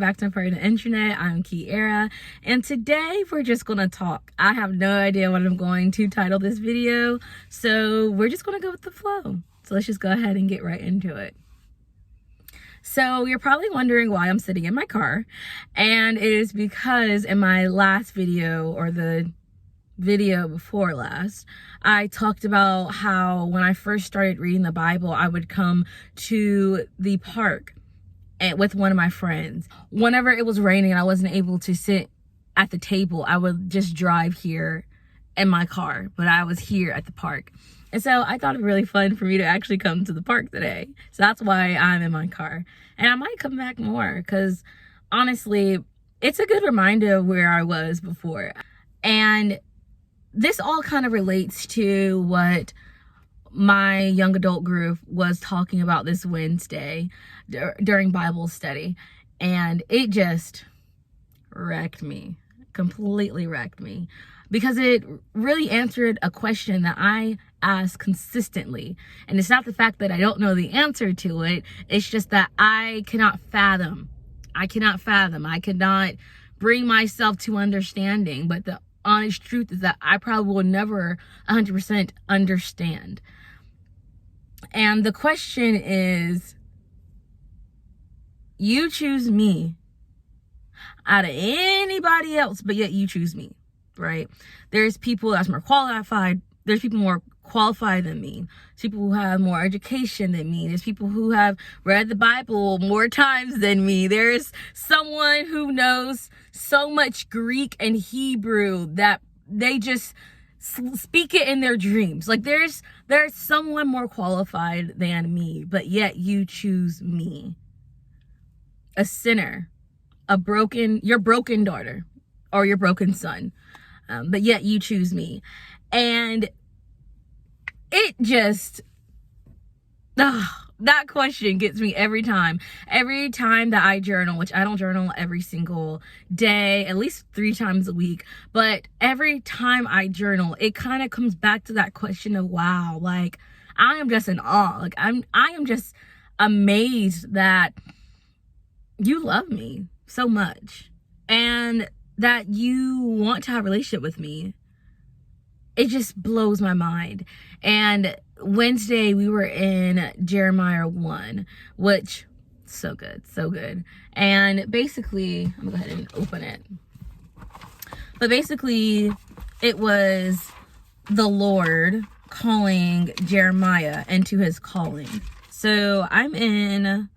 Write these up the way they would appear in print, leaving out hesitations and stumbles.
back to Part of the Internet. I'm Keeyaria, and today we're just gonna talk. I have no idea what I'm going to title this video, so we're just gonna go with the flow. So let's just go ahead and get right into it. So you're probably wondering why I'm sitting in my car, and it is because in my last video, or the video before last, I talked about how when I first started reading the Bible, I would come to the park with one of my friends. Whenever it was raining and I wasn't able to sit at the table, I would just drive here in my car, but I was here at the park. And so I thought it was really fun for me to actually come to the park today. So that's why I'm in my car. And I might come back more because honestly, it's a good reminder of where I was before. And this all kind of relates to what my young adult group was talking about this Wednesday during Bible study. And it just wrecked me, completely wrecked me, because it really answered a question that I ask consistently. And it's not the fact that I don't know the answer to it. It's just that I cannot bring myself to understanding. But the honest truth is that I probably will never 100% understand. And the question is, you choose me out of anybody else, but yet you choose me, right? There's people that's more qualified. There's people more qualified than me. There's people who have more education than me. There's people who have read the Bible more times than me. There's someone who knows so much Greek and Hebrew that they just speak it in their dreams. Like there's someone more qualified than me, but yet you choose me, a sinner, your broken daughter or your broken son, but yet you choose me. And it just, that question gets me every time that I journal, which I don't journal every single day, at least 3 times a week. But every time I journal, it kind of comes back to that question of, wow, like I am just in awe. Like I am just amazed that you love me so much and that you want to have a relationship with me. It just blows my mind. And Wednesday we were in Jeremiah 1, which so good. And basically, I'm gonna go ahead and open it. But basically, it was the Lord calling Jeremiah into his calling. So I'm in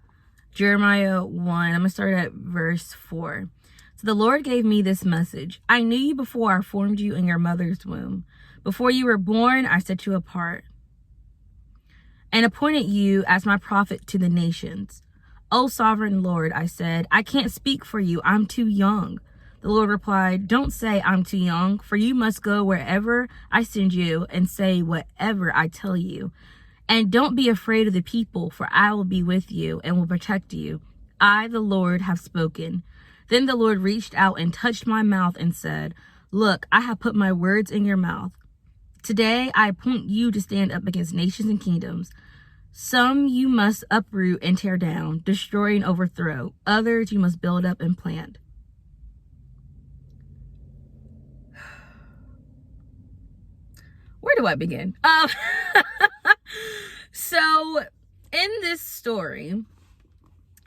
Jeremiah 1. I'm gonna start at verse 4. So the Lord gave me this message. I knew you before I formed you in your mother's womb. Before you were born, I set you apart and appointed you as my prophet to the nations. O sovereign Lord, I said, I can't speak for you. I'm too young. The Lord replied, don't say I'm too young, for you must go wherever I send you and say whatever I tell you. And don't be afraid of the people, for I will be with you and will protect you. I, the Lord, have spoken. Then the Lord reached out and touched my mouth and said, look, I have put my words in your mouth. Today, I appoint you to stand up against nations and kingdoms. Some you must uproot and tear down, destroy and overthrow. Others you must build up and plant. Where do I begin? So, in this story,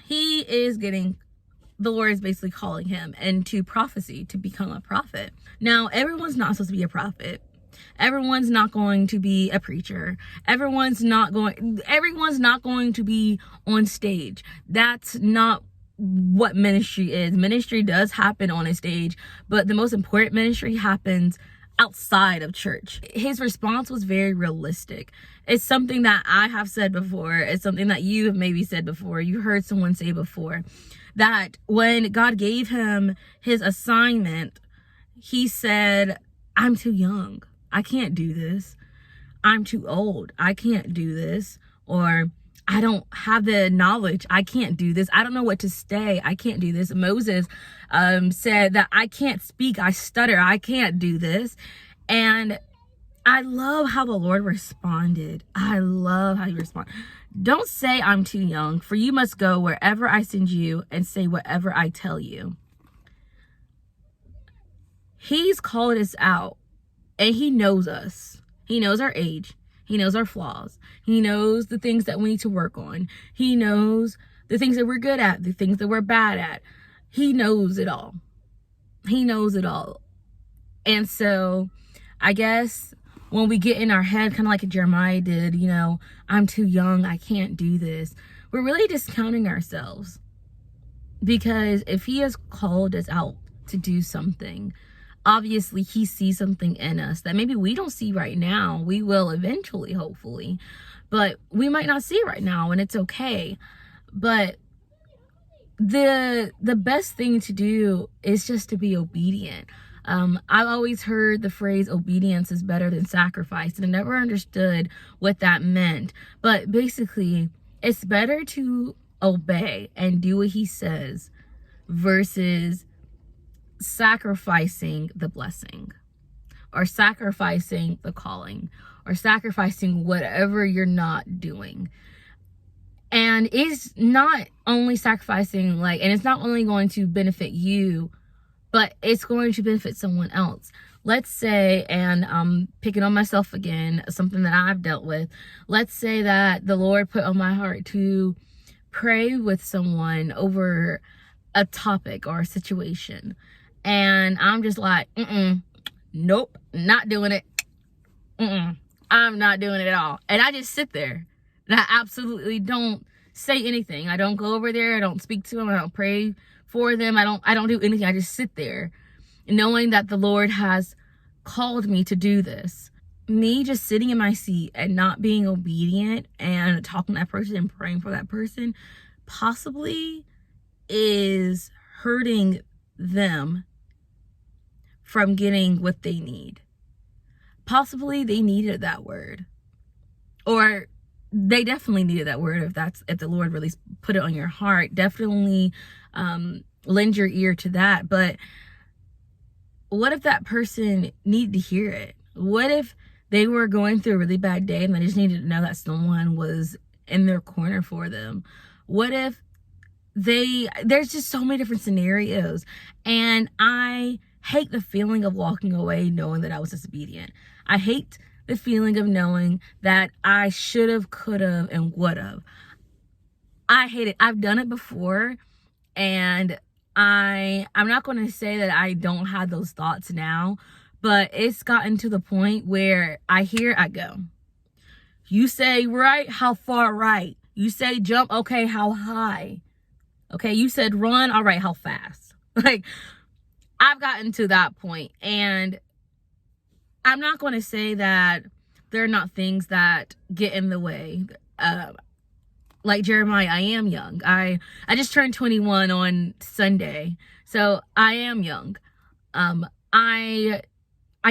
the Lord is basically calling him into prophecy to become a prophet. Now, everyone's not supposed to be a prophet. Everyone's not going to be a preacher. Everyone's not going to be on stage. That's not what ministry is. Ministry does happen on a stage, but the most important ministry happens outside of church. His response was very realistic. It's something that I have said before. It's something that you have maybe said before. You heard someone say before, that when God gave him his assignment, he said, I'm too young. I can't do this. I'm too old. I can't do this. Or I don't have the knowledge. I can't do this. I don't know what to say. I can't do this. Moses said that I can't speak. I stutter. I can't do this. And I love how the Lord responded. I love how he responded. Don't say I'm too young, for you must go wherever I send you and say whatever I tell you. He's called us out, and he knows us. He knows our age. He knows our flaws. He knows the things that we need to work on. He knows the things that we're good at, the things that we're bad at. He knows it all. He knows it all. And so I guess when we get in our head, kind of like Jeremiah did, you know, I'm too young, I can't do this, we're really discounting ourselves. Because if he has called us out to do something, obviously he sees something in us that maybe we don't see right now. We will eventually, hopefully, but we might not see it right now, and it's okay. But the best thing to do is just to be obedient. I've always heard the phrase obedience is better than sacrifice, and I never understood what that meant. But basically, it's better to obey and do what he says versus sacrificing the blessing, or sacrificing the calling, or sacrificing whatever you're not doing. And it's not only sacrificing, like, and it's not only going to benefit you, but it's going to benefit someone else. Let's say, and I'm picking on myself again, something that I've dealt with. Let's say that the Lord put on my heart to pray with someone over a topic or a situation. And I'm just like, nope, not doing it. I'm not doing it at all. And I just sit there. And I absolutely don't say anything. I don't go over there. I don't speak to them. I don't pray for them. I don't do anything. I just sit there knowing that the Lord has called me to do this. Me just sitting in my seat and not being obedient and talking to that person and praying for that person possibly is hurting them from getting what they need. Possibly they needed that word, or they definitely needed that word. If the Lord really put it on your heart, definitely lend your ear to that. But what if that person needed to hear it? What if they were going through a really bad day and they just needed to know that someone was in their corner for them? What if there's just so many different scenarios, and I hate the feeling of walking away knowing that I was disobedient. I hate the feeling of knowing that I should have, could have, and would have. I hate it. I've done it before, and I'm not going to say that I don't have those thoughts now, but it's gotten to the point where I hear, I go. You say right, how far right? You say jump, okay, how high? Okay, you said run, all right, how fast? Like, I've gotten to that point, and I'm not going to say that there are not things that get in the way. Like Jeremiah, I am young. I just turned 21 on Sunday, so I am young. I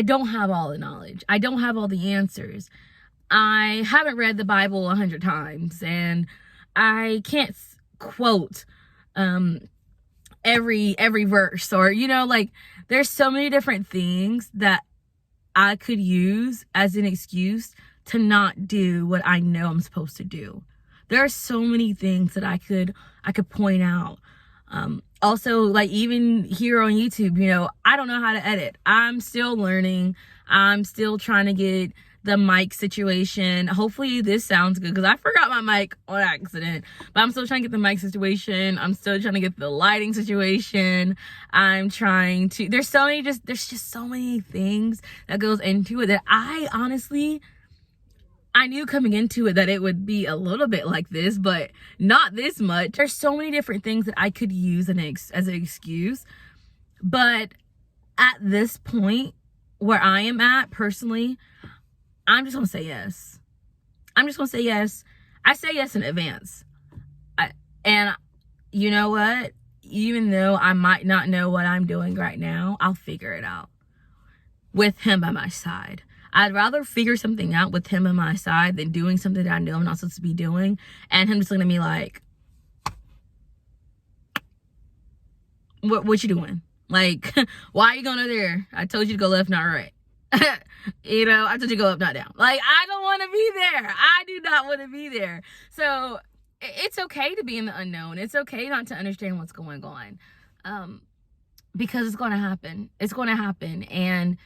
don't have all the knowledge. I don't have all the answers. I haven't read the Bible 100 times, and I can't quote every verse, or, you know, like, there's so many different things that I could use as an excuse to not do what I know I'm supposed to do. There are so many things that I could point out. Also, like, even here on YouTube, you know, I don't know how to edit. I'm still learning. I'm still trying to get the mic situation. Hopefully this sounds good, because I forgot my mic on accident, but I'm still trying to get the mic situation. I'm still trying to get the lighting situation. I'm trying to, there's just so many things that goes into it that I honestly, I knew coming into it that it would be a little bit like this, but not this much. There's so many different things that I could use as an excuse. But at this point where I am at personally, I'm just going to say yes. I'm just going to say yes. I say yes in advance. And you know what? Even though I might not know what I'm doing right now, I'll figure it out with him by my side. I'd rather figure something out with him by my side than doing something that I know I'm not supposed to be doing, and him just looking at me like, what you doing? Like, why are you going over there? I told you to go left, not right. You know, I told you go up, not down. Like, I don't want to be there. I do not want to be there. So it's okay to be in the unknown. It's okay not to understand what's going on, because it's going to happen. It's going to happen. And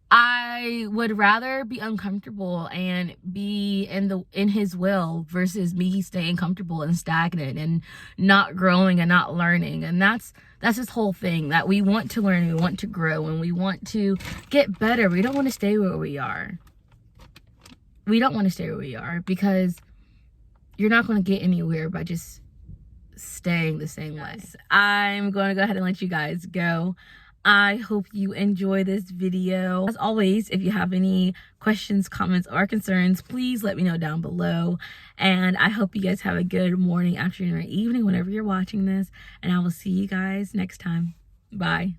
I would rather be uncomfortable and be in his will versus me staying comfortable and stagnant and not growing and not learning. And that's this whole thing, that we want to learn, we want to grow, and we want to get better. We don't want to stay where we are. We don't want to stay where we are, because you're not going to get anywhere by just staying the same way. I'm going to go ahead and let you guys go. I hope you enjoy this video. As always, if you have any questions, comments, or concerns, please let me know down below. And I hope you guys have a good morning, afternoon, or evening whenever you're watching this. And I will see you guys next time. Bye.